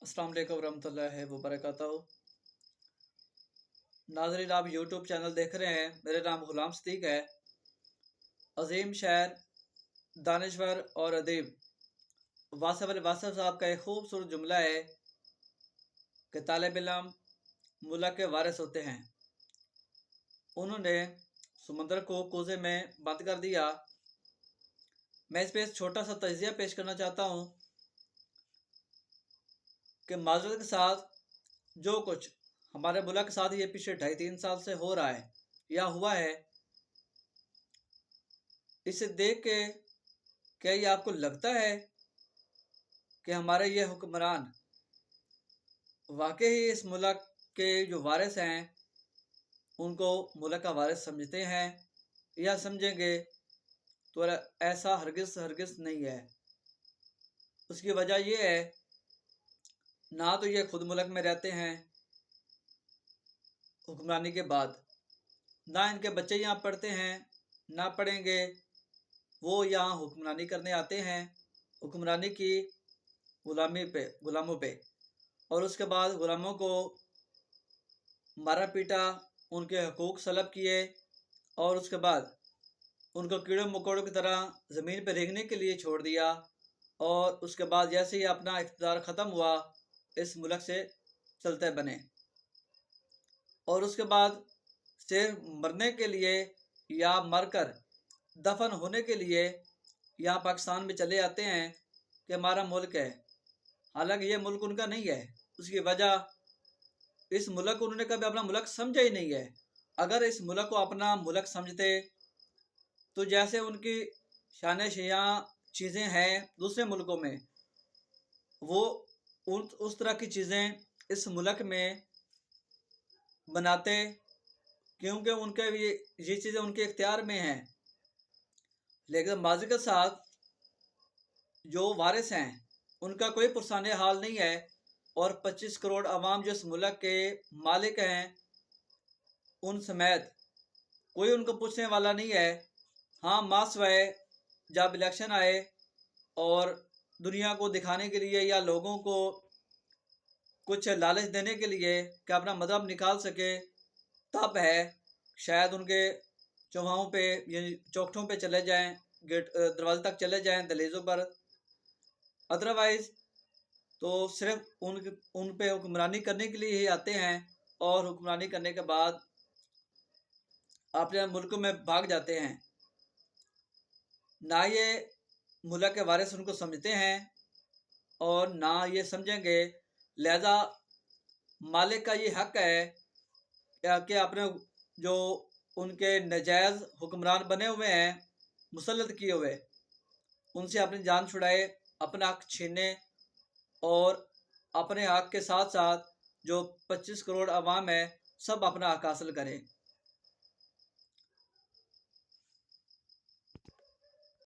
अस्सलाम वालेकुम रहमतुल्लाहि व बरकातहू। नाज़रीन, आप यूट्यूब चैनल देख रहे हैं। मेरा नाम ग़ुलाम सिद्दीक़ है। अज़ीम शायर, दानिश्वर और अदीब वासिफ़ अली वासिफ़ साहब का एक खूबसूरत जुमला है कि तालिब इल्म मुल्क के वारिस होते हैं। उन्होंने समंदर को कोज़े में बंद कर दिया। मैं इस पर एक छोटा सा तजिया पेश करना चाहता हूँ कि माज़रत के साथ जो कुछ हमारे मुल्क के साथ ये पिछले 2.5-3 साल से हो रहा है या हुआ है, इसे देख के क्या ये आपको लगता है कि हमारे ये हुक्मरान वाकई ही इस मुल्क के जो वारिस हैं उनको मुल्क का वारिस समझते हैं या समझेंगे? तो ऐसा हरगिज़ नहीं है। उसकी वजह ये है, ना तो ये खुद मुल्क में रहते हैं हुक्मरानी के बाद, ना इनके बच्चे यहाँ पढ़ते हैं, ना पढ़ेंगे। वो यहाँ हुक्मरानी करने आते हैं, हुक्मरानी की गुलामों पे, और उसके बाद गुलामों को मारा पीटा, उनके हकूक़ सलब किए, और उसके बाद उनको कीड़े मकोड़ों की तरह ज़मीन पर रेंगने के लिए छोड़ दिया। और उसके बाद जैसे ही अपना इक़्तिदार ख़त्म हुआ, इस मुल्क से चलते बने। और उसके बाद सिर्फ मरने के लिए या मरकर दफन होने के लिए यहाँ पाकिस्तान में चले आते हैं कि हमारा मुल्क है, हालांकि ये मुल्क उनका नहीं है। उसकी वजह, इस मुल्क को उन्होंने कभी अपना मुल्क समझा ही नहीं है। अगर इस मुल्क को अपना मुल्क समझते तो जैसे उनकी शान शियाँ चीज़ें हैं दूसरे मुल्कों में, वो उस तरह की चीज़ें इस मुल्क में बनाते, क्योंकि उनके ये चीज़ें उनके इख्तियार में हैं। लेकिन माज़ी के साथ जो वारिस हैं उनका कोई पुरसान हाल नहीं है। और 25 करोड़ अवाम जो इस मुल्क के मालिक हैं, उन समेत कोई उनको पूछने वाला नहीं है। हाँ, मासवाए जब इलेक्शन आए और दुनिया को दिखाने के लिए या लोगों को कुछ लालच देने के लिए कि अपना मज़हब निकाल सके, तब है शायद उनके चौहाओं पे यानी चौखटों पे चले जाएं, गेट दरवाजे तक चले जाएं, दहलीज़ों पर। अदरवाइज़ तो सिर्फ उन पे हुक्मरानी करने के लिए ही आते हैं, और हुक्मरानी करने के बाद अपने मुल्क में भाग जाते हैं। ना ये मुल्क के वारिस उनको समझते हैं और ना ये समझेंगे। लिहाजा मालिक का ये हक है कि अपने जो उनके नजायज़ हुक्मरान बने हुए हैं, मुसल्लत किए हुए, उनसे अपनी जान छुड़ाए, अपना हक छीने, और अपने हक के साथ साथ जो 25 करोड़ अवाम है सब अपना हक हासिल करें।